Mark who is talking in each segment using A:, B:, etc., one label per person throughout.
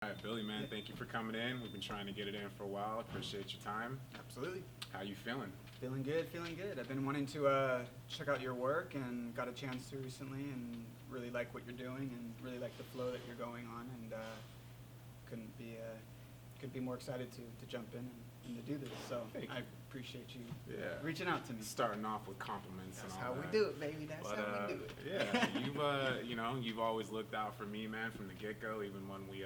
A: All right, Billy, man, thank you for coming in. We've been trying to get it in for a while. Appreciate your time.
B: Absolutely.
A: How you feeling?
B: Feeling good, feeling good. I've been wanting to check out your work and got a chance to recently and really like what you're doing and really like the flow that you're going on and couldn't be more excited to jump in and to do this. So I appreciate you reaching out to me.
A: Starting off with compliments.
B: That's
A: and all
B: how
A: that.
B: we do it, baby. That's how we do it.
A: Yeah, you've always looked out for me, man, from the get-go, even when we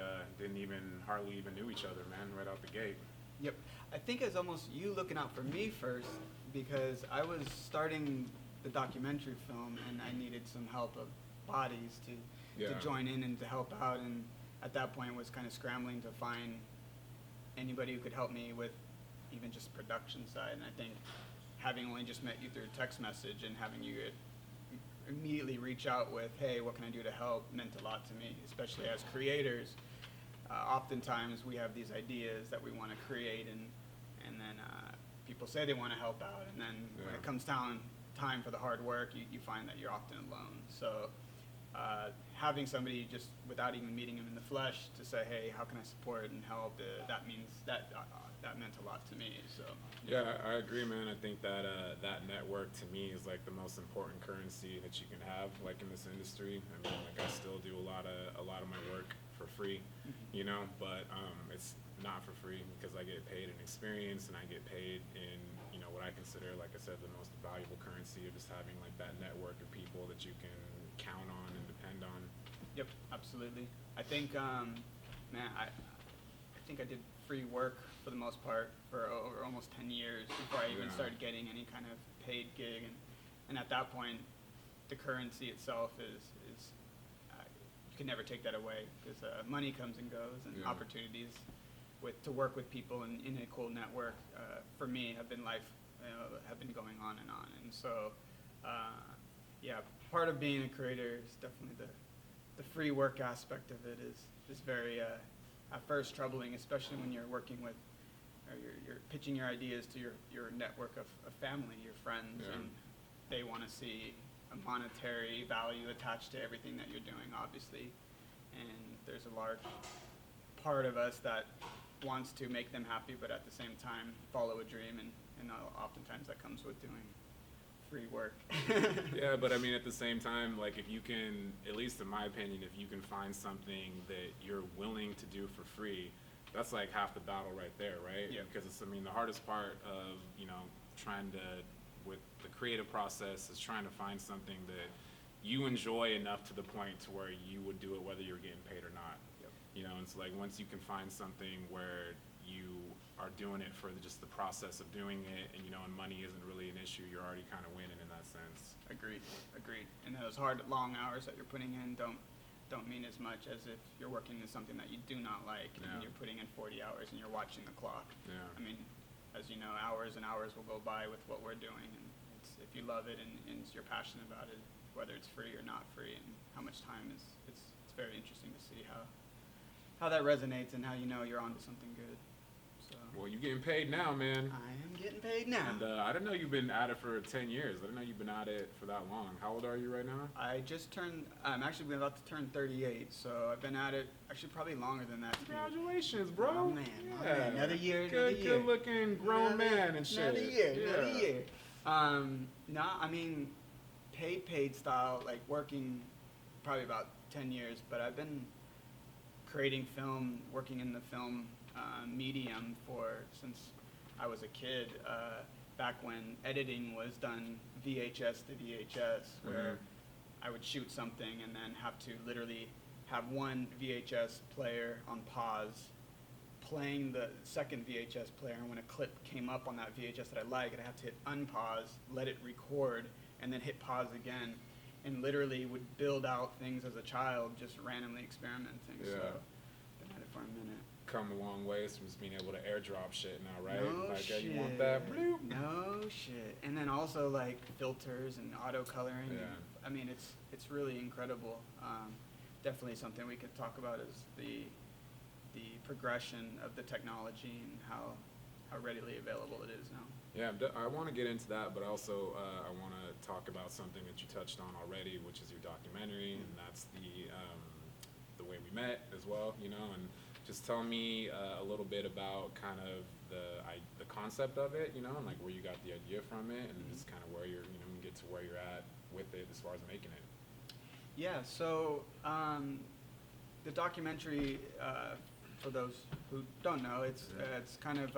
A: hardly even knew each other, man, right out the gate.
B: Yep. I think it's almost you looking out for me first because I was starting the documentary film and I needed some help of bodies to join in and to help out, and at that point was kind of scrambling to find anybody who could help me with even just production side. And I think having only just met you through text message and having you immediately reach out with, hey, what can I do to help, meant a lot to me, especially as creators. Oftentimes we have these ideas that we want to create and then people say they want to help out, and then when it comes down time for the hard work, you find that you're often alone. So having somebody just without even meeting them in the flesh to say, hey, how can I support and help, that means that meant a lot to me. So
A: yeah, I agree, man. I think that that network to me is like the most important currency that you can have, like in this industry. I mean, like I still do a lot of my work for free, but it's not for free because I get paid in experience and I get paid in what I consider, like I said, the most valuable currency of just having like that network of people that you can count on and depend on.
B: Yep, absolutely. I think, I think I did free work for the most part for over almost 10 years before I even started getting any kind of paid gig, and at that point, the currency itself is you can never take that away because money comes and goes, and opportunities to work with people in a cool network for me have been going on, and so part of being a creator is definitely the free work aspect of it is very at first troubling, especially when you're working with or you're pitching your ideas to your network of family, your friends, and they want to see a monetary value attached to everything that you're doing, obviously, and there's a large part of us that wants to make them happy, but at the same time follow a dream, and oftentimes that comes with doing free work.
A: Yeah, but I mean, at the same time, like if you can, at least in my opinion, if you can find something that you're willing to do for free, that's like half the battle right there, right?
B: Yeah.
A: Because the hardest part of, trying to, with the creative process is trying to find something that you enjoy enough to the point to where you would do it whether you're getting paid or not.
B: Yep.
A: And it's like once you can find something where you are doing it for just the process of doing it, and money isn't really an issue, you're already kind of winning in that sense.
B: Agreed. And those hard, long hours that you're putting in don't mean as much as if you're working in something that you do not like and you're putting in 40 hours and you're watching the clock.
A: Yeah.
B: I mean, as you know, hours and hours will go by with what we're doing, and if you love it and you're passionate about it, whether it's free or not free, and how much time it's very interesting to see how that resonates and how you're onto something good. So.
A: Well, you're getting paid now, man.
B: I am getting paid now.
A: And I didn't know you've been at it for 10 years. I didn't know you've been at it for that long. How old are you right now?
B: I'm actually about to turn 38, so I've been at it actually probably longer than that.
A: Congratulations, bro.
B: Oh, man. Another year,
A: Good looking grown man and shit.
B: Another year. No, I mean, paid style, like working probably about 10 years, but I've been creating film, working in the film medium since I was a kid, back when editing was done VHS to VHS, where I would shoot something and then have to literally have one VHS player on pause, playing the second VHS player, and when a clip came up on that VHS that I liked, I'd have to hit unpause, let it record, and then hit pause again, and literally would build out things as a child, just randomly experimenting.
A: Yeah.
B: So, been at it for a minute.
A: Come a long ways from just being able to airdrop shit now, right?
B: No
A: like,
B: shit.
A: You want that? Bloop.
B: No shit. And then also like filters and auto coloring.
A: Yeah.
B: I mean, it's really incredible. Definitely something we could talk about is the progression of the technology and how readily available it is now.
A: Yeah, I want to get into that, but also I want to talk about something that you touched on already, which is your documentary, and that's the way we met as well, and just tell me a little bit about kind of the concept of it, and like where you got the idea from it, and just kind of where you get to where you're at with it as far as making it.
B: Yeah, so the documentary, for those who don't know, it's kind of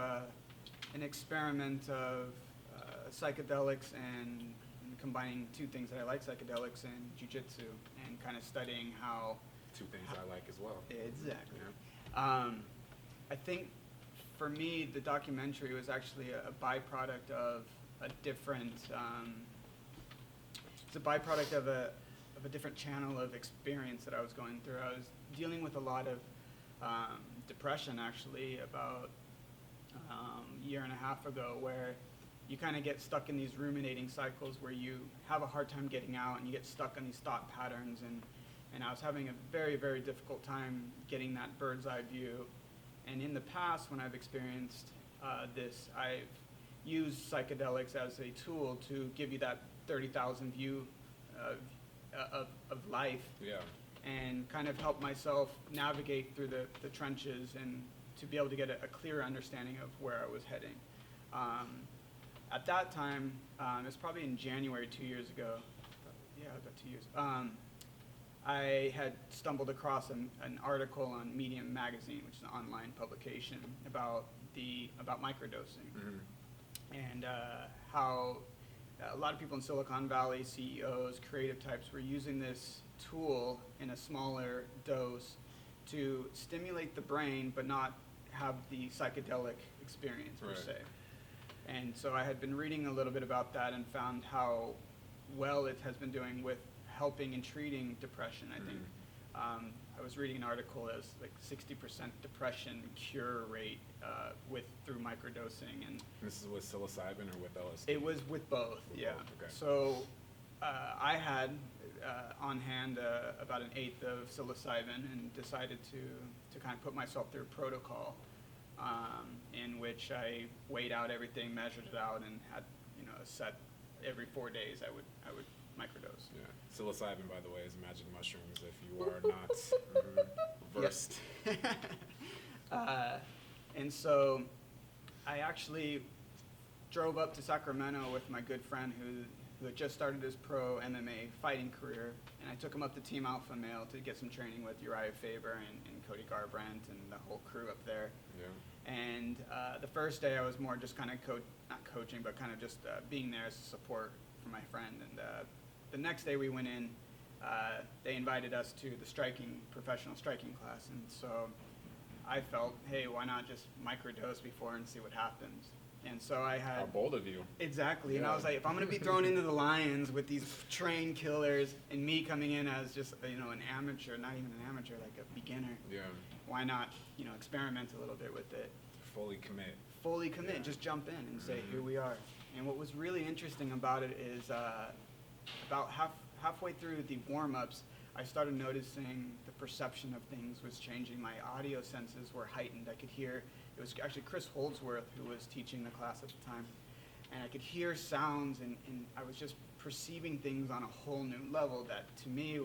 B: an experiment of psychedelics and combining two things that I like, psychedelics and jiu-jitsu, and kind of studying how...
A: Two things I like as well.
B: Exactly.
A: Yeah.
B: I think for me, the documentary was actually a byproduct of a different... it's a byproduct of a different channel of experience that I was going through. I was dealing with a lot of depression, actually, about a year and a half ago, where you kind of get stuck in these ruminating cycles where you have a hard time getting out and you get stuck on these thought patterns, and I was having a very, very difficult time getting that bird's eye view. And in the past, when I've experienced this, I've used psychedelics as a tool to give you that 30,000 view of life, and kind of help myself navigate through the trenches and to be able to get a clearer understanding of where I was heading. At that time, it was probably in January 2 years ago. Yeah, about 2 years. I had stumbled across an article on Medium magazine, which is an online publication, about microdosing, and how a lot of people in Silicon Valley, CEOs, creative types, were using this tool in a smaller dose to stimulate the brain, but not have the psychedelic experience per se. And so I had been reading a little bit about that and found how well it has been doing with helping and treating depression, I think. I was reading an article as like 60% depression cure rate through microdosing. And
A: this is with psilocybin or with LSD?
B: It was with both, yeah.
A: Okay.
B: So I had on hand about an eighth of psilocybin and decided to kind of put myself through a protocol in which I weighed out everything, measured it out, and had a set every 4 days I would microdose.
A: Yeah. Psilocybin, by the way, is magic mushrooms if you are not versed.
B: And so I actually drove up to Sacramento with my good friend who had just started his pro MMA fighting career, and I took him up to Team Alpha Male to get some training with Uriah Faber and Cody Garbrandt and the whole crew up there.
A: Yeah.
B: And the first day I was more just kind of not coaching, but kind of just being there as support for my friend. And the next day we went in, they invited us to the professional striking class. And so I felt, hey, why not just microdose before and see what happens? And so I had...
A: How bold of you.
B: Exactly.
A: Yeah.
B: And I was like, if I'm going to be thrown into the lions with these trained killers and me coming in as just, an amateur, not even an amateur, like a beginner, why not, experiment a little bit with it?
A: Fully commit.
B: Fully commit. Just jump in and say, here we are. And what was really interesting about it is about halfway through the warm-ups, I started noticing the perception of things was changing. My audio senses were heightened. I could hear, it was actually Chris Holdsworth who was teaching the class at the time, and I could hear sounds, and I was just perceiving things on a whole new level that to me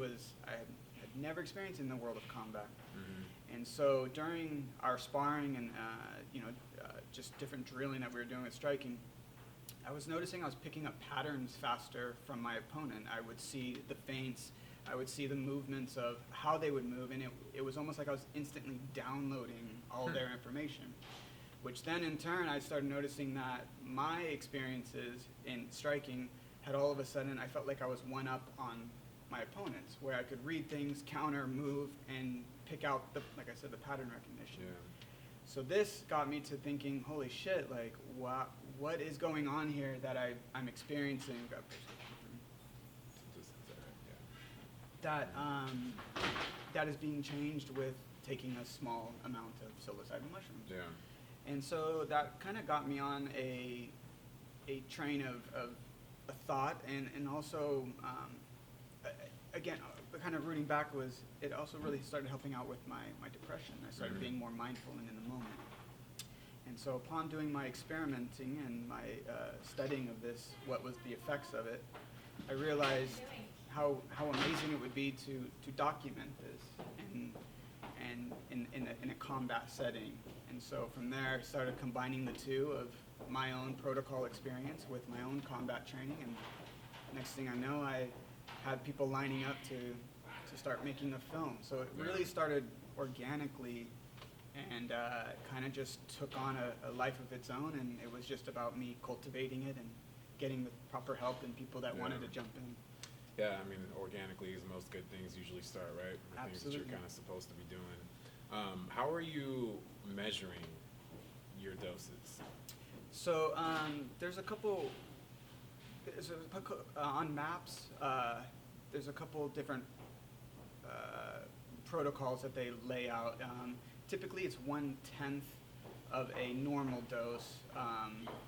B: I had never experienced in the world of combat. And so during our sparring and just different drilling that we were doing with striking, I was noticing I was picking up patterns faster from my opponent. I would see the feints, I would see the movements of how they would move, and it was almost like I was instantly downloading all their information, which then in turn I started noticing that my experiences in striking had all of a sudden, I felt like I was one up on my opponents, where I could read things, counter, move, and pick out, like I said, the pattern recognition.
A: Yeah.
B: So this got me to thinking, holy shit, like, what is going on here that I'm experiencing? That is being changed with taking a small amount of psilocybin mushrooms.
A: Yeah.
B: And so that kind of got me on a train of a thought, and also, again, kind of rooting back was, it also really started helping out with my depression. I started being more mindful and in the moment. And so upon doing my experimenting and my studying of this, what was the effects of it, I realized how amazing it would be to document this and in a combat setting. And so from there, I started combining the two of my own protocol experience with my own combat training. And next thing I know, I had people lining up to start making a film. So it really started organically and kind of just took on a life of its own. And it was just about me cultivating it and getting the proper help and people that wanted to jump in.
A: Yeah, I mean, organically is most good things usually start, right? The things that you're kind of supposed to be doing. How are you measuring your doses?
B: So there's a couple, on maps, there's a couple different protocols that they lay out. Typically it's 1/10 of a normal dose,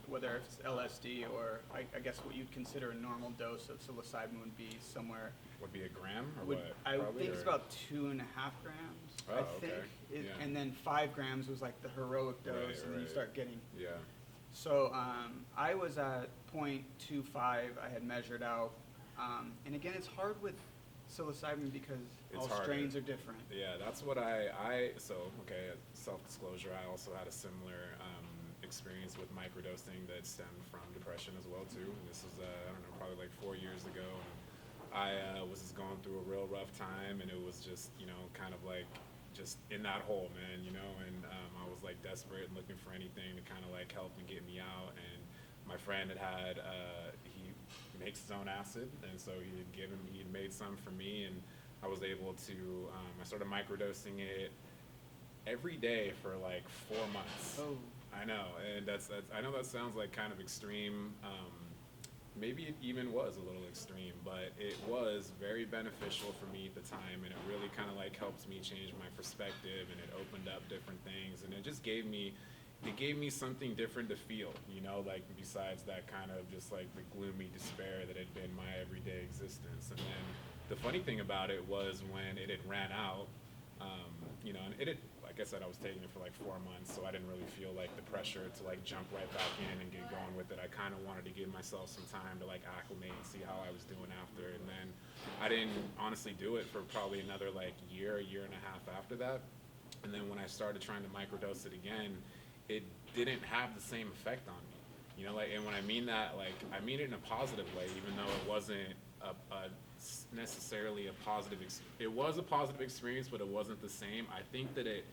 B: whether it's LSD or I guess what you'd consider a normal dose of psilocybin would be somewhere.
A: Would be a gram or what?
B: I think it's about 2.5 grams.
A: Oh,
B: I think.
A: okay.
B: And then 5 grams was like the heroic dose, and then you start getting.
A: Yeah.
B: So I was at 0.25. I had measured out, and again, it's hard with psilocybin because all strains are different.
A: Yeah, that's what self-disclosure, I also had a similar experience with microdosing that stemmed from depression as well too. And this was, I don't know, probably like 4 years ago. And I was just going through a real rough time, and it was just, kind of like just in that hole, man, and I was like desperate and looking for anything to kind of like help and get me out. And my friend he makes his own acid, and so he had made some for me, and I was able to, I started microdosing it every day for like 4 months.
B: Oh.
A: I know, and that's I know that sounds like kind of extreme. Maybe it even was a little extreme, but it was very beneficial for me at the time, and it really kind of like helped me change my perspective, and it opened up different things, and it just gave me something different to feel, like besides that kind of just like the gloomy despair that had been my everyday existence. And then the funny thing about it was when it had ran out, and it had, like I said, I was taking it for like 4 months, so I didn't really feel like the pressure to like jump right back in and get going with it. I kind of wanted to give myself some time to like acclimate and see how I was doing after. And then I didn't honestly do it for probably another like year and a half after that. And then when I started trying to microdose it again, it didn't have the same effect on me. And when I mean that, like, I mean it in a positive way, even though it wasn't necessarily a positive it was a positive experience, but it wasn't the same. I think that it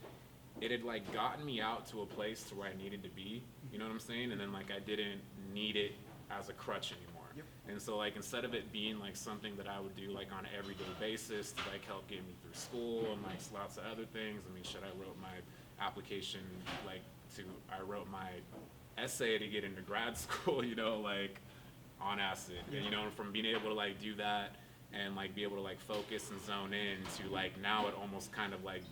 A: had like gotten me out to a place to where I needed to be, you know what I'm saying? And then like I didn't need it as a crutch anymore.
B: Yep.
A: And so like instead of it being like something that I would do like on an everyday basis to like help get me through school and like lots of other things. I mean, I wrote my application I wrote my essay to get into grad school, like on acid. And from being able to like do that and like be able to like focus and zone in to like now it almost kind of like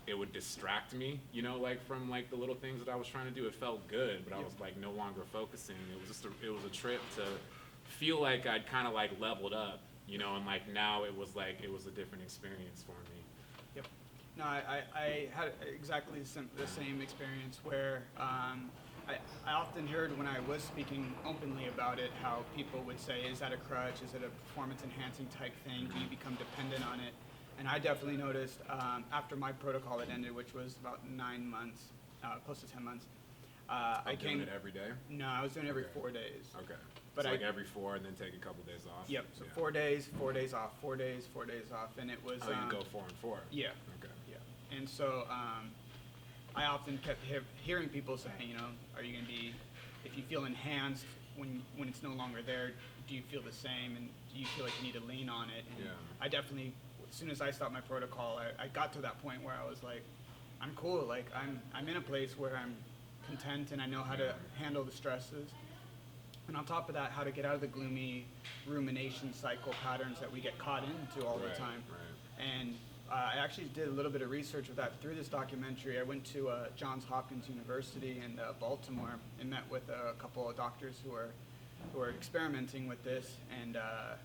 A: it would distract me, like from like the little things that I was trying to do. It felt good, but I was like no longer focusing. It was a trip to feel like I'd kind of like leveled up, and like now it was a different experience for me.
B: Yep. No, I had exactly the same experience where I often heard when I was speaking openly about it how people would say, is that a crutch? Is it a performance-enhancing type thing? Do you become dependent on it? And I definitely noticed after my protocol had ended, which was about 9 months, close to 10 months. I
A: doing it every day?
B: No, I was doing it every 4 days.
A: Okay.
B: But
A: so like every 4 and then take a couple days off?
B: Yep, so 4 days, 4 days off, 4 days, 4 days off, and it was...
A: Oh, you go 4 and 4?
B: Yeah.
A: Okay.
B: Yeah. And so I often kept hearing people saying, are you going to be, if you feel enhanced when it's no longer there, do you feel the same, and do you feel like you need to lean on it? And I definitely, as soon as I stopped my protocol, I got to that point where I was like, I'm cool, like I'm in a place where I'm content and I know how to handle the stresses. And on top of that, how to get out of the gloomy rumination cycle patterns that we get caught into all the time.
A: Right.
B: And I actually did a little bit of research with that through this documentary. I went to Johns Hopkins University in Baltimore and met with a couple of doctors who are experimenting with this, and I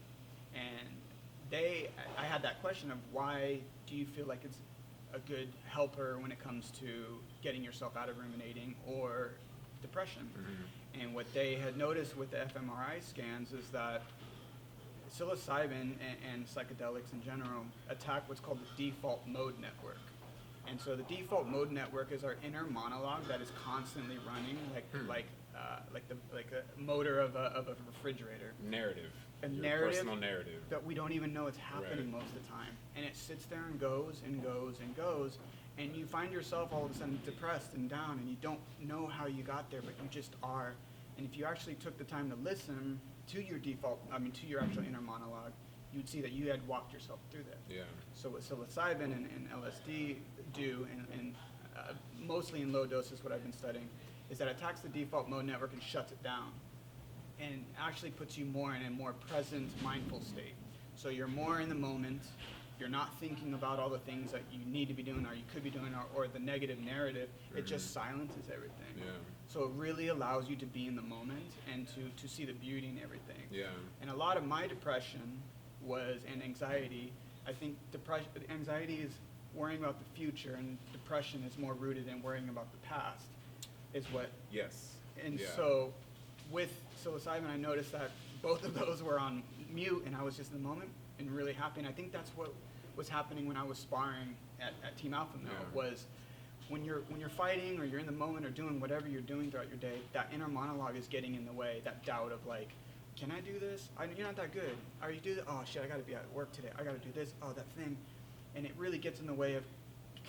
B: had that question of why do you feel like it's a good helper when it comes to getting yourself out of ruminating or depression. Mm-hmm. And what they had noticed with the fMRI scans is that psilocybin and psychedelics in general attack what's called the default mode network. And so the default mode network is our inner monologue that is constantly running, like a motor of a refrigerator.
A: Narrative.
B: A
A: Your
B: narrative
A: personal narrative.
B: that we don't even know it's happening most of the time. And it sits there and goes and goes and goes. And you find yourself all of a sudden depressed and down, and you don't know how you got there, but you just are. And if you actually took the time to listen to your to your actual inner monologue, you'd see that you had walked yourself through that.
A: Yeah.
B: So what psilocybin and LSD do, and mostly in low doses, what I've been studying, is that it attacks the default mode network and shuts it down, and actually puts you more in a more present, mindful state. So you're more in the moment. You're not thinking about all the things that you need to be doing or you could be doing, or the negative narrative. It just silences everything.
A: Yeah.
B: So it really allows you to be in the moment and to see the beauty in everything.
A: Yeah.
B: And a lot of my depression and anxiety. I think anxiety is worrying about the future, and depression is more rooted in worrying about the past. Is what.
A: Yes.
B: And
A: yeah.
B: so, with psilocybin, I noticed that both of those were on mute, and I was just in the moment and really happy. And I think that's what was happening when I was sparring at Team Alpha Male, was when you're fighting or you're in the moment or doing whatever you're doing throughout your day, that inner monologue is getting in the way, that doubt of like, can I do this? You're not that good. Are you do that? Oh shit, I gotta be at work today. I gotta do this. Oh, that thing. And it really gets in the way of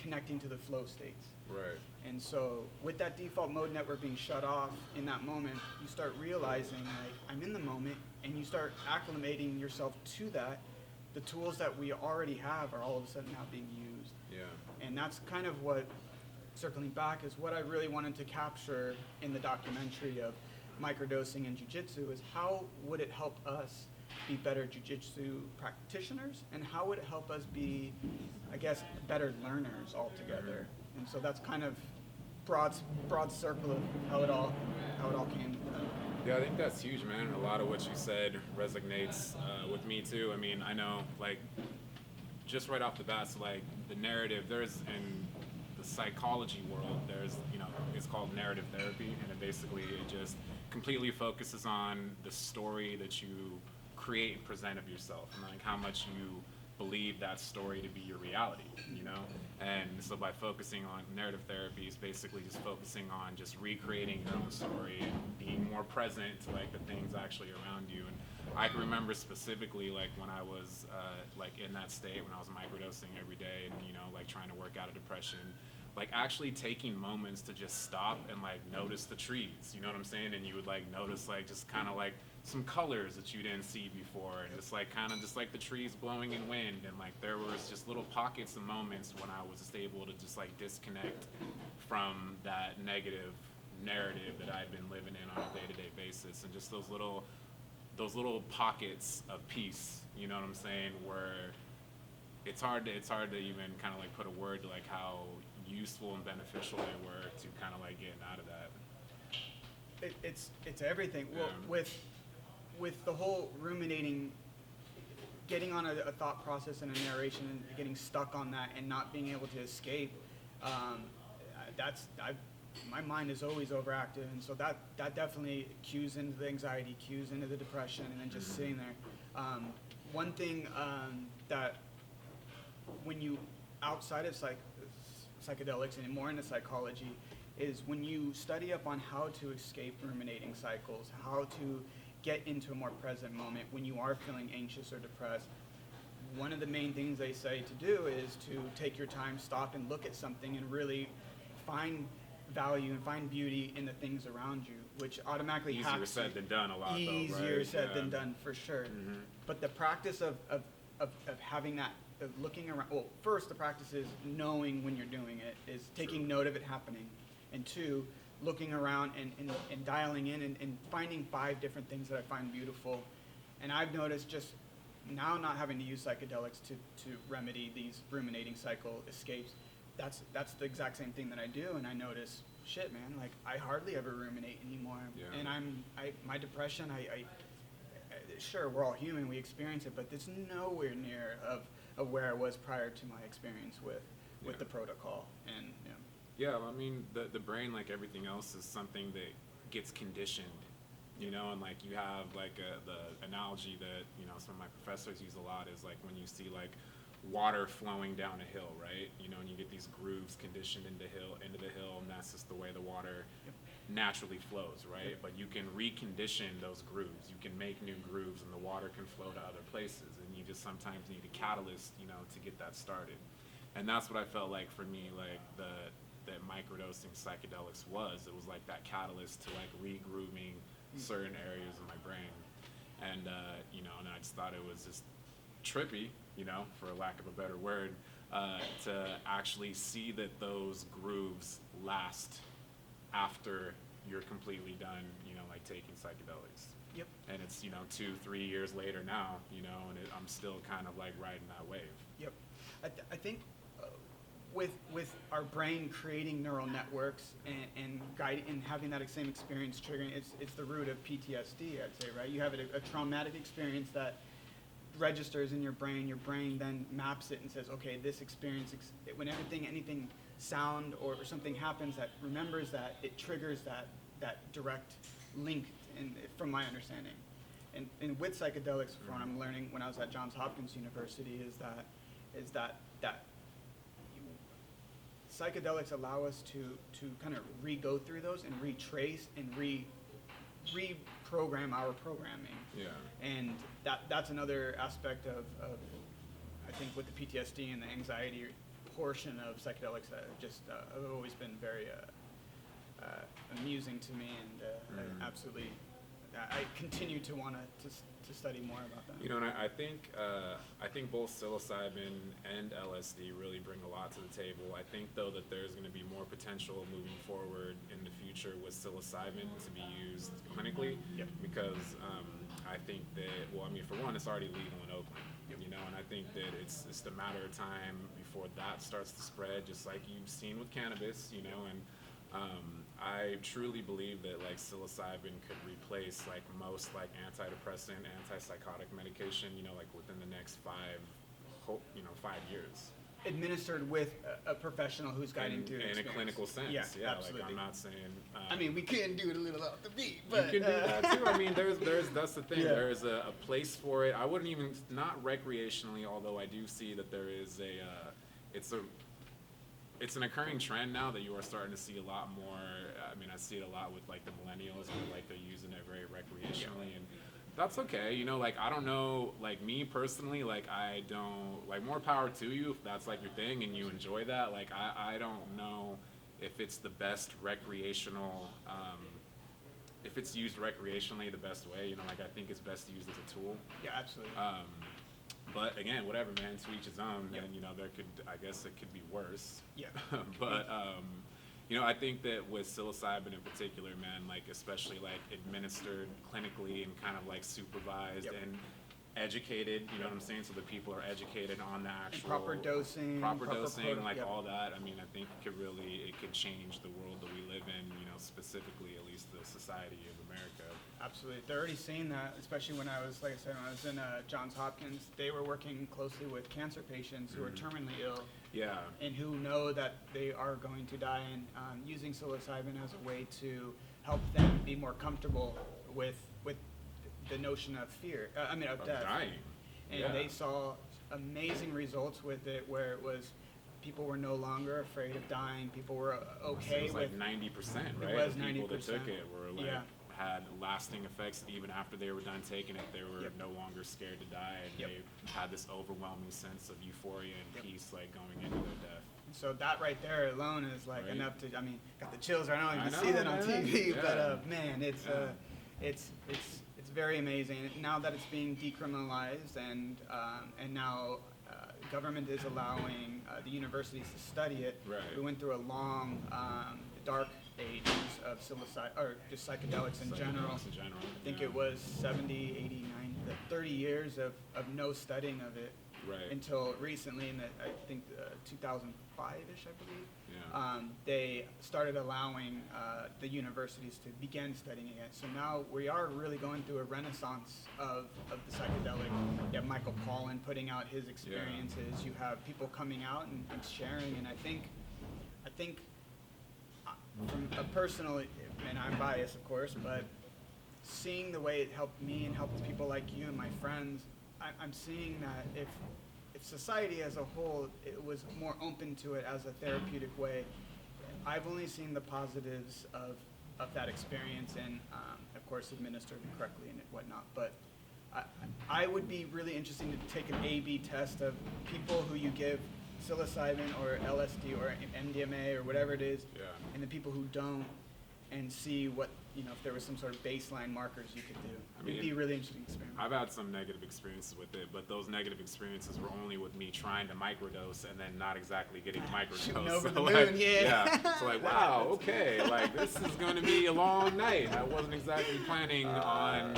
B: connecting to the flow states.
A: Right.
B: And so with that default mode network being shut off in that moment, you start realizing like, I'm in the moment, and you start acclimating yourself to that. The tools that we already have are all of a sudden now being used.
A: Yeah.
B: And that's kind of what, circling back, is what I really wanted to capture in the documentary of microdosing and jiu-jitsu, is how would it help us be better jiu-jitsu practitioners, and how would it help us be, I guess, better learners altogether. And so that's kind of broad circle of how it all came.
A: Yeah, I think that's huge, man. A lot of what you said resonates with me too. I mean, I know, like, just right off the bat, so like the narrative, there's in the psychology world, there's, it's called narrative therapy, and it just completely focuses on the story that you create and present of yourself, and like how much you believe that story to be your reality, And so by focusing on narrative therapy, is basically just focusing on just recreating your own story and being more present to like the things actually around you. And I can remember specifically like when I was like in that state, when I was microdosing every day and like trying to work out of depression, like actually taking moments to just stop and like notice the trees, you know what I'm saying? And you would like notice like just kind of like some colors that you didn't see before, and just like kind of just like the trees blowing in wind, and like there was just little pockets of moments when I was just able to just like disconnect from that negative narrative that I've been living in on a day-to-day basis, and just those little pockets of peace, you know what I'm saying, where it's hard to even kind of like put a word to like how useful and beneficial they were to kind of like getting out of that.
B: It's everything. Well, with the whole ruminating, getting on a thought process and a narration and getting stuck on that and not being able to escape, my mind is always overactive, and so that definitely cues into the anxiety, cues into the depression, and then just sitting there. One thing that when you outside of psychedelics and more into psychology is when you study up on how to escape ruminating cycles, how to get into a more present moment when you are feeling anxious or depressed. One of the main things they say to do is to take your time, stop and look at something and really find value and find beauty in the things around you, which automatically
A: easier said than done a lot, though, right?
B: Easier said than done, for sure. But the practice of having that, of looking around, well, first the practice is knowing when you're doing it, is taking note of it happening, and two, looking around and dialing in and finding 5 different things that I find beautiful. And I've noticed just now not having to use psychedelics to remedy these ruminating cycle escapes, that's the exact same thing that I do, and I notice, shit, man, like I hardly ever ruminate anymore.
A: Yeah.
B: And my depression, sure, we're all human, we experience it, but it's nowhere near of where I was prior to my experience with the protocol. And
A: yeah, I mean, the brain, like everything else, is something that gets conditioned, and like you have like the analogy that, some of my professors use a lot is like when you see like water flowing down a hill, right? You know, and you get these grooves conditioned into the hill, and that's just the way the water naturally flows, right? But you can recondition those grooves. You can make new grooves, and the water can flow to other places. And you just sometimes need a catalyst, you know, to get that started. And that's what I felt like for me, like that microdosing psychedelics was. It was like that catalyst to like regrooving certain areas of my brain. And you know, and I just thought it was just trippy, you know, for lack of a better word, to actually see that those grooves last after you're completely done, you know, like taking psychedelics.
B: Yep.
A: And it's, you know, 2-3 years later now, you know, and I'm still kind of like riding that wave.
B: Yep. I think with our brain creating neural networks and guiding and having that same experience triggering, it's the root of PTSD, I'd say, right? You have a traumatic experience that registers in your brain then maps it and says, okay, this experience, when anything, sound or something happens that remembers that, it triggers that direct link, from my understanding. And with psychedelics, from what I'm learning when I was at Johns Hopkins University, is that psychedelics allow us to kind of re-go through those and retrace and reprogram our programming.
A: Yeah.
B: And that's another aspect of I think with the PTSD and the anxiety portion of psychedelics that have always been very amusing to me, and I absolutely I continue to want to study more about that.
A: You know, and I think both psilocybin and LSD really bring a lot to the table. I think, though, that there's going to be more potential moving forward in the future with psilocybin to be used clinically, because I think that, well, I mean, for one, it's already legal in Oakland, you know, and I think that it's just a matter of time before that starts to spread, just like you've seen with cannabis, you know, and I truly believe that like psilocybin could replace like most like antidepressant, antipsychotic medication, you know, like within the next 5 years.
B: Administered with a professional who's guiding through
A: in a clinical sense.
B: Yeah,
A: absolutely. Like I'm not saying.
B: I mean, we can do it a little off the beat, but
A: you can do that too. I mean, that's the thing. Yeah. There is a place for it. I wouldn't even, not recreationally, although I do see that there is it's an occurring trend now that you are starting to see a lot more. I mean, I see it a lot with like the millennials, where like they're using it very recreationally, and that's okay. You know, like I don't know, like me personally, like I don't, like more power to you if that's like your thing and you enjoy that. Like I don't know if it's the best recreational, if it's used recreationally the best way. You know, like I think it's best used as a tool.
B: Yeah, absolutely.
A: But again, whatever, man, to each his own. And you know, I guess it could be worse.
B: Yeah.
A: But you know, I think that with psilocybin in particular, man, like especially like administered clinically and kind of like supervised and educated, you know what I'm saying? So that people are educated on the actual
B: and proper dosing,
A: like all that. I mean, I think it could change the world that we live in, you know, specifically at least the society of America.
B: Absolutely. They're already seeing that, especially when I was, like I said, when I was in Johns Hopkins, they were working closely with cancer patients who are terminally ill.
A: Yeah.
B: And who know that they are going to die, and using psilocybin as a way to help them be more comfortable with the notion of fear, of death.
A: Dying.
B: And they saw amazing results with it, where it was people were no longer afraid of dying. People were okay
A: it was
B: with.
A: Like 90%, right?
B: It was 90%.
A: The people that took it were like had lasting effects even after they were done taking it. They were no longer scared to die, and they had this overwhelming sense of euphoria and peace, like going into their death.
B: So that right there alone is like enough to. I mean, got the chills right now. You can see that on TV, but man, it's very amazing. Now that it's being decriminalized, and now government is allowing the universities to study it.
A: Right.
B: We went through a long, dark ages of just psychedelics in general. I think it was 70, 80, 90, 30 years of no studying of it.
A: Right.
B: Until recently, in I think 2005-ish, I believe, they started allowing the universities to begin studying it. So now we are really going through a renaissance of the psychedelic. You have Michael Pollan putting out his experiences. You have people coming out and sharing. And I think from a personal, and I'm biased, of course, but seeing the way it helped me and helped people like you and my friends, I'm seeing that if if society as a whole it was more open to it as a therapeutic way, I've only seen the positives of that experience, and of course administered correctly and whatnot. But I would be really interested to take an A/B test of people who you give psilocybin or LSD or MDMA or whatever it is, and the people who don't, and see what, if there was some sort of baseline markers you could do. I mean, it'd be a really interesting experiment.
A: I've had some negative experiences with it, but those negative experiences were only with me trying to microdose and then not exactly getting microdose.
B: Shooting over
A: So
B: the
A: like,
B: moon, yeah.
A: So like, wow, okay, like this is going to be a long night. I wasn't exactly planning on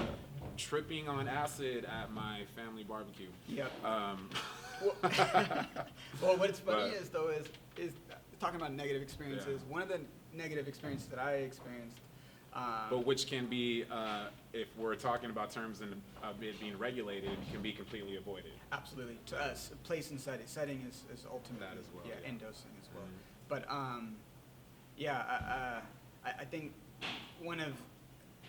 A: tripping on acid at my family barbecue.
B: Yep. Well, what's funny is talking about negative experiences. One of the negative experiences that I experienced.
A: But which can be, if we're talking about terms of it being regulated, can be completely avoided.
B: Absolutely. To us, place and setting. Setting is ultimately
A: that as well.
B: Yeah, and dosing as well.
A: Mm-hmm.
B: But I think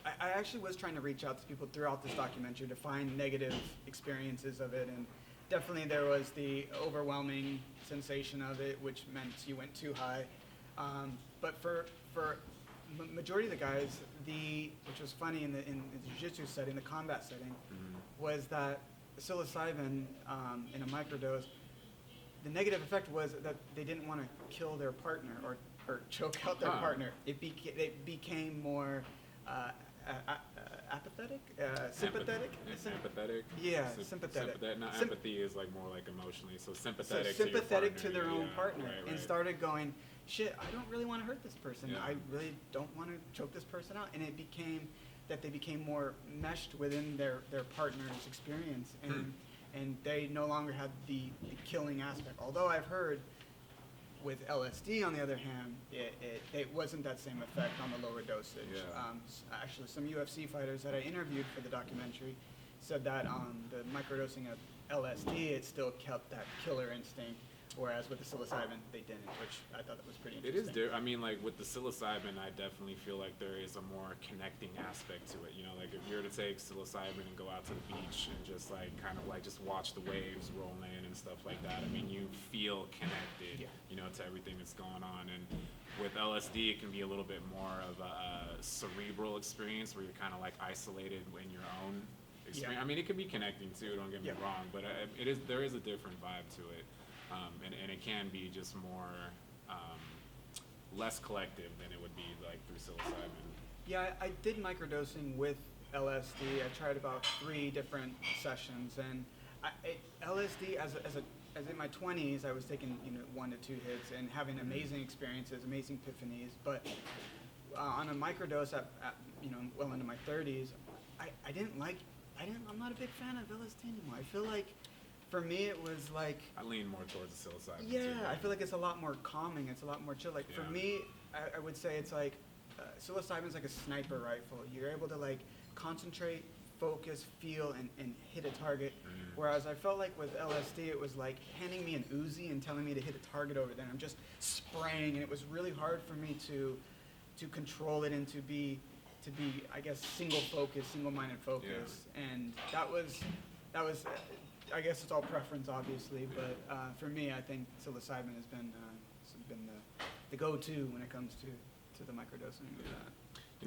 B: I actually was trying to reach out to people throughout this documentary to find negative experiences of it, and definitely there was the overwhelming sensation of it, which meant you went too high. But for majority of the guys, which was funny in the jiu-jitsu setting, the combat setting, was that psilocybin in a microdose, the negative effect was that they didn't want to kill their partner or choke out their partner. It became more apathetic, sympathetic.
A: Empathetic.
B: Yeah, sympathetic.
A: Not empathy is like more like emotionally. So sympathetic.
B: So sympathetic
A: to,
B: to their own partner,
A: right.
B: and started going, shit, I don't really want to hurt this person.
A: Yeah.
B: I really don't want to choke this person out. And it became that they became more meshed within their partner's experience, and they no longer had the killing aspect. Although I've heard with LSD, on the other hand, it wasn't that same effect on the lower dosage.
A: Yeah.
B: Actually, some UFC fighters that I interviewed for the documentary said that on the microdosing of LSD, it still kept that killer instinct, whereas with the psilocybin, they didn't, which I thought that was pretty interesting.
A: It is I mean, like with the psilocybin, I definitely feel like there is a more connecting aspect to it. Like if you were to take psilocybin and go out to the beach and just like kind of like just watch the waves roll in and stuff like that, I mean, you feel connected, to everything that's going on. And with LSD, it can be a little bit more of a cerebral experience where you're kind of like isolated in your own experience. I mean, it can be connecting too, don't get me wrong, but there is a different vibe to it. And it can be just more less collective than it would be like through psilocybin.
B: Yeah, I did microdosing with LSD. I tried about 3 different sessions, and LSD as in my 20s, I was taking 1 to 2 hits and having amazing experiences, amazing epiphanies. But on a microdose at well into my 30s, I'm not a big fan of LSD anymore. I feel like, for me, it was like...
A: I lean more towards the psilocybin.
B: Yeah,
A: too,
B: I feel like it's a lot more calming. It's a lot more chill. Like, for me, I would say it's like... psilocybin's like a sniper rifle. You're able to, like, concentrate, focus, feel, and hit a target. Whereas I felt like with LSD, it was like handing me an Uzi and telling me to hit a target over there. I'm just spraying, and it was really hard for me to control it and to be, I guess, single-minded focus. And that was I guess it's all preference, obviously, but for me, I think psilocybin has been the go-to when it comes to the microdosing of that.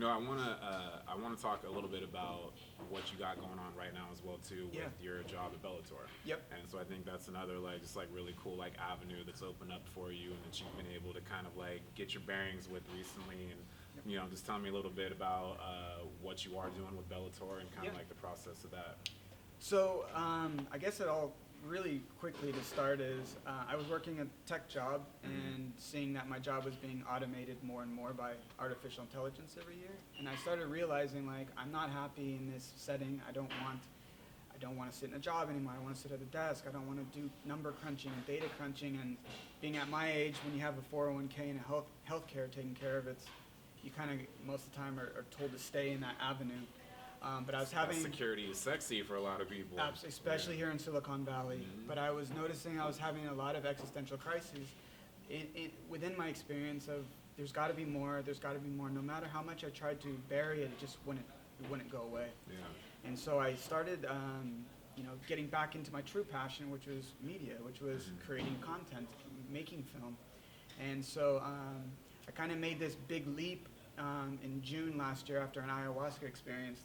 A: I want to talk a little bit about what you got going on right now as well too with your job at Bellator.
B: Yep.
A: And so I think that's another really cool avenue that's opened up for you and that you've been able to kind of like get your bearings with recently, and just tell me a little bit about what you are doing with Bellator and kind of like the process of that.
B: So I guess it all really quickly to start is I was working a tech job and seeing that my job was being automated more and more by artificial intelligence every year, and I started realizing like I'm not happy in this setting. I don't want to sit in a job anymore. I want to sit at a desk. I don't want to do number crunching and data crunching. And being at my age, when you have a 401k and a healthcare taken care of, you kind of most of the time are told to stay in that avenue. But I was having...
A: Security is sexy for a lot of people.
B: Especially here in Silicon Valley. But I was noticing I was having a lot of existential crises within my experience of there's got to be more. No matter how much I tried to bury it, it just wouldn't go away.
A: Yeah.
B: And so I started getting back into my true passion, which was media, which was creating content, making film. And so I kind of made this big leap in June last year after an ayahuasca experience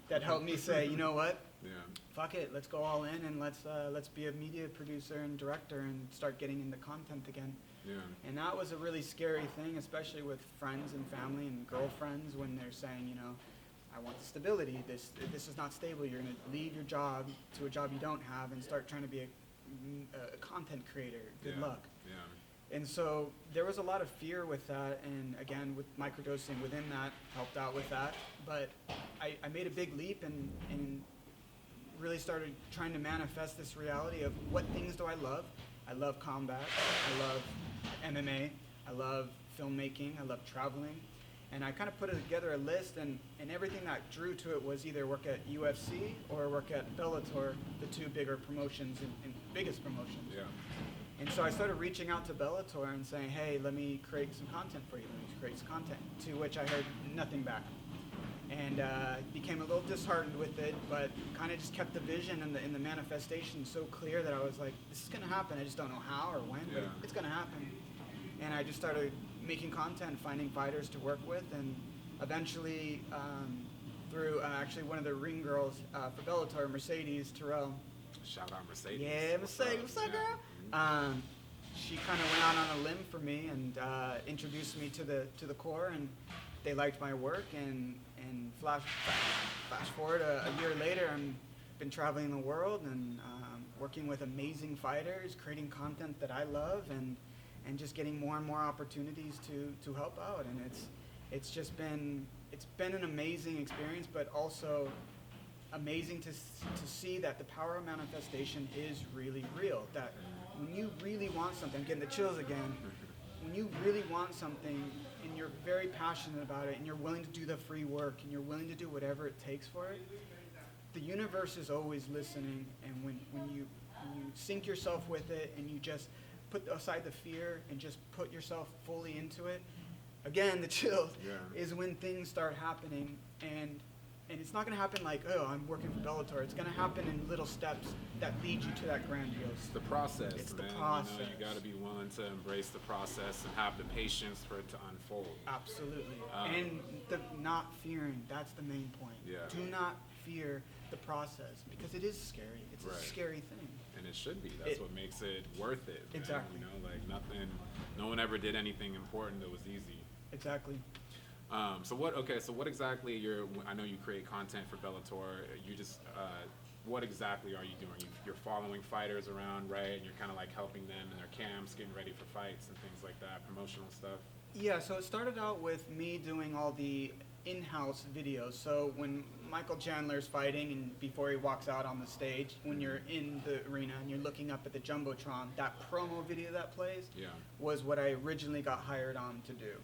B: that helped me say, you know what?
A: Yeah.
B: Fuck it, let's go all in and let's be a media producer and director and start getting into content again.
A: Yeah.
B: And that was a really scary thing, especially with friends and family and girlfriends when they're saying, I want the stability. This is not stable. You're going to leave your job to a job you don't have and start trying to be a content creator. Good luck.
A: Yeah.
B: And so there was a lot of fear with that, and again, with microdosing within that helped out with that. But I made a big leap and really started trying to manifest this reality of what things do I love. I love combat. I love MMA. I love filmmaking. I love traveling. And I kind of put together a list, and everything that drew to it was either work at UFC or work at Bellator, the two bigger promotions and biggest promotions.
A: Yeah.
B: And so I started reaching out to Bellator and saying, hey, let me create some content for you. Let me create some content. To which I heard nothing back. And became a little disheartened with it, but kind of just kept the vision and the manifestation so clear that I was like, this is going to happen. I just don't know how or when, but it's going to happen. And I just started making content, finding fighters to work with, and eventually through actually one of the ring girls for Bellator, Mercedes Terrell.
A: Shout out Mercedes.
B: Yeah, Mercedes, what's up, girl? She kind of went out on a limb for me and introduced me to the core, and they liked my work. And flash forward a year later, I've been traveling the world and working with amazing fighters, creating content that I love, and just getting more and more opportunities to help out. And it's just been an amazing experience, but also amazing to see that the power of manifestation is really real. That when you really want something, I'm getting the chills again, when you really want something and you're very passionate about it and you're willing to do the free work and you're willing to do whatever it takes for it, the universe is always listening. And when you sync yourself with it and you just put aside the fear and just put yourself fully into it, again, the chills, is when things start happening. And it's not going to happen like, oh, I'm working for Bellator. It's going to happen in little steps that lead you to that grandiose.
A: It's the process,
B: It's
A: man.
B: the process.
A: You got to be willing to embrace the process and have the patience for it to unfold.
B: Absolutely. And the not fearing, that's the main point.
A: Yeah.
B: Do not fear the process, because it is scary. It's a scary thing.
A: And it should be. That's what makes it worth it. Man.
B: Exactly.
A: Like nothing, no one ever did anything important that was easy.
B: Exactly.
A: So what exactly I know you create content for Bellator. You just, what exactly are you doing? You're following fighters around, right? And you're kind of like helping them in their camps, getting ready for fights and things like that, promotional stuff.
B: Yeah, so it started out with me doing all the in-house videos. So when Michael Chandler's fighting and before he walks out on the stage, when you're in the arena and you're looking up at the Jumbotron, that promo video that plays was what I originally got hired on to do.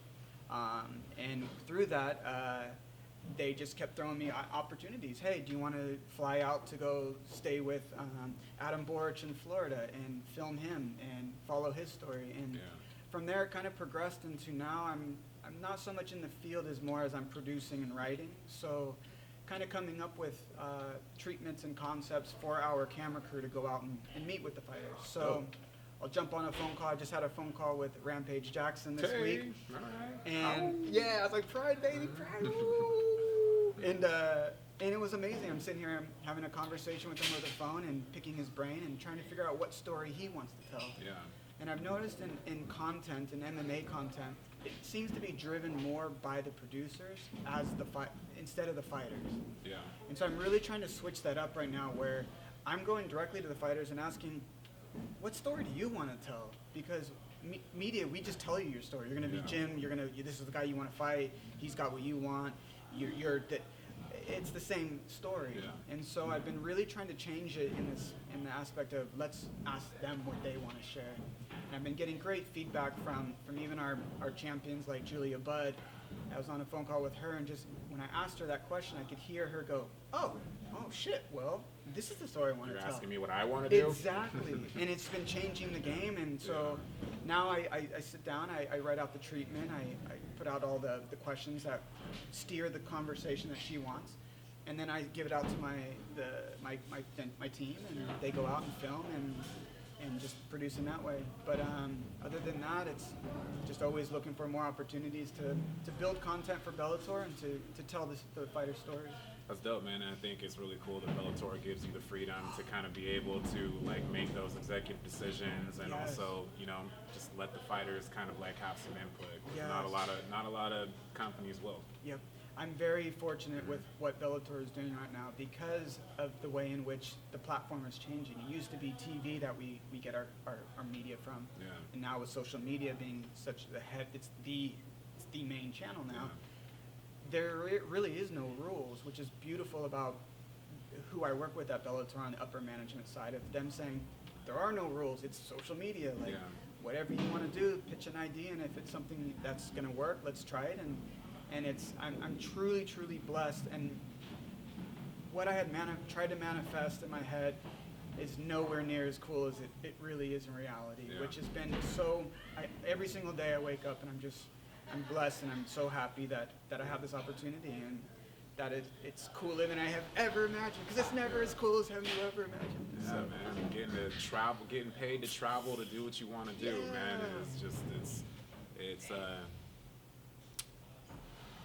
B: And through that, they just kept throwing me opportunities. Hey, do you want to fly out to go stay with Adam Borich in Florida and film him and follow his story? And from there, it kind of progressed into now I'm not so much in the field as more as I'm producing and writing. So kind of coming up with treatments and concepts for our camera crew to go out and meet with the fighters. So I'll jump on a phone call. I just had a phone call with Rampage Jackson this week.
A: All right.
B: And I was like, pride, baby, pride. Woo! And it was amazing. I'm sitting here having a conversation with him over the phone and picking his brain and trying to figure out what story he wants to tell.
A: Yeah.
B: And I've noticed in content, in MMA content, it seems to be driven more by the producers as instead of the fighters.
A: Yeah.
B: And so I'm really trying to switch that up right now, where I'm going directly to the fighters and asking, what story do you want to tell? Because media, we just tell you your story. You're going to be Jim. This is the guy you want to fight. He's got what you want. It's the same story.
A: Yeah.
B: And so I've been really trying to change it in the aspect of let's ask them what they want to share. And I've been getting great feedback from even our champions like Julia Budd. I was on a phone call with her, and just when I asked her that question, I could hear her go, oh shit, well, this is the story I want to tell.
A: You're asking me what I want to do?
B: Exactly. And it's been changing the game, and so now I sit down, I write out the treatment, I put out all the questions that steer the conversation that she wants, and then I give it out to my team, and they go out and film and just produce in that way. But other than that, it's just always looking for more opportunities to build content for Bellator and to tell the fighter stories.
A: That's dope, man. And I think it's really cool that Bellator gives you the freedom to kind of be able to like make those executive decisions, and
B: Yes.
A: also, you know, just let the fighters kind of like have some input.
B: Yes.
A: Not a lot of companies will.
B: Yep. I'm very fortunate with what Bellator is doing right now because of the way in which the platform is changing. It used to be TV that we get our media from.
A: Yeah.
B: And now with social media being such it's the main channel now.
A: Yeah.
B: There really is no rules, which is beautiful about who I work with at Bellator on the upper management side of them saying there are no rules. It's social media. Like whatever you want to do, pitch an idea, and if it's something that's going to work, let's try it. And I'm truly blessed. And what I had tried to manifest in my head is nowhere near as cool as it really is in reality, which has been every single day I wake up and I'm blessed, and I'm so happy that I have this opportunity, and that it's cooler than I have ever imagined, because it's never as cool as have you ever imagined.
A: Yeah, man. Getting paid to travel to do what you want to do, man. It's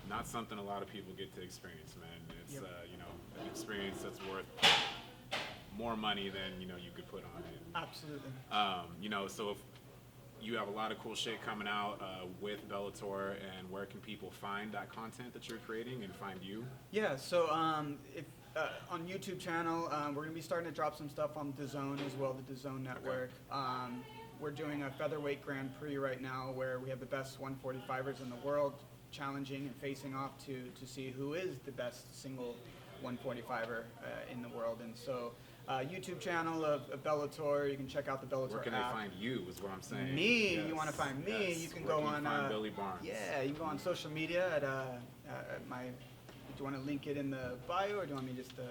A: not something a lot of people get to experience, man. It's you know, an experience that's worth more money than, you know, you could put on it.
B: Absolutely.
A: You know, so if you have a lot of cool shit coming out with Bellator, and where can people find that content that you're creating and find you? Yeah,
B: so if on YouTube channel, we're gonna be starting to drop some stuff on DAZN as well, the DAZN network. Okay. We're doing a featherweight Grand Prix right now where we have the best 145ers in the world challenging and facing off to see who is the best single 145er in the world. And so YouTube channel of Bellator, you can check out the Bellator
A: Where can
B: app.
A: they find you is what I'm saying.
B: Me,
A: yes.
B: You want to find me,
A: yes.
B: you can
A: Where
B: go
A: can
B: on
A: you find Billy Barnes?
B: Yeah, you can go on social media at my, do you want to link it in the bio, or do you want me just to?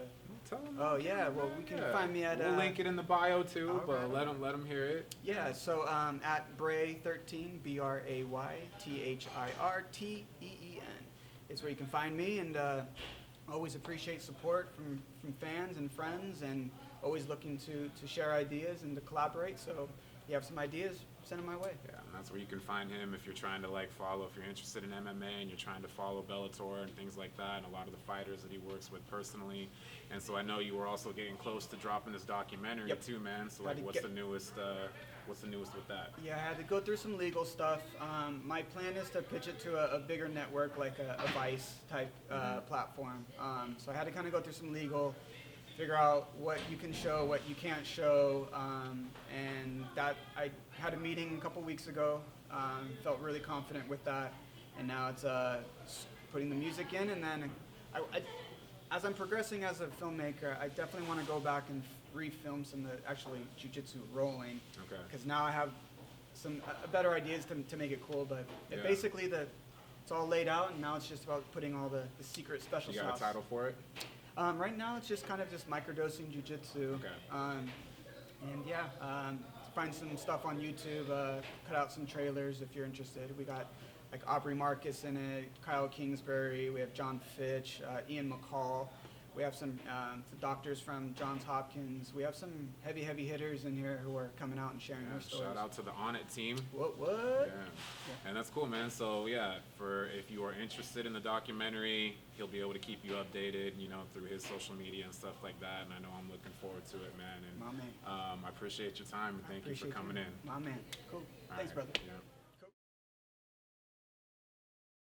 A: Tell them.
B: Oh yeah, well we can find me at.
A: We'll link it in the bio too, but
B: right.
A: let them hear it.
B: Yeah, so at Bray13, BRAYTHIRTEEN is where you can find me, and always appreciate support from fans and friends, and always looking to share ideas and to collaborate. So if you have some ideas, send them my way.
A: Yeah, and that's where you can find him if you're trying to like follow, if you're interested in MMA and you're trying to follow Bellator and things like that, and a lot of the fighters that he works with personally. And so I know you were also getting close to dropping this documentary too, man. So like, what's the newest with that?
B: Yeah, I had to go through some legal stuff. My plan is to pitch it to a bigger network, like a Vice type platform. So I had to kind of go through some legal, figure out what you can show, what you can't show, and that I had a meeting a couple weeks ago. Felt really confident with that, and now it's putting the music in, and then as I'm progressing as a filmmaker, I definitely want to go back and refilm some of the actually jiu-jitsu rolling.
A: Okay.
B: Because now I have some better ideas to make it cool, but basically it's all laid out, and now it's just about putting all the secret special sauce.
A: You got a title for it?
B: Right now it's just kind of just microdosing jiu-jitsu.
A: Okay.
B: And yeah, find some stuff on YouTube, cut out some trailers if you're interested. We got like Aubrey Marcus in it, Kyle Kingsbury, we have John Fitch, Ian McCall. We have some doctors from Johns Hopkins. We have some heavy hitters in here who are coming out and sharing their stories.
A: Shout out to the On It team.
B: What?
A: Yeah. And that's cool, man. So yeah, if you are interested in the documentary, he'll be able to keep you updated, you know, through his social media and stuff like that. And I know I'm looking forward to it, man. And
B: my man.
A: I appreciate your time, and thank you for coming in.
B: My man. Cool. Thanks, brother.
A: Yeah.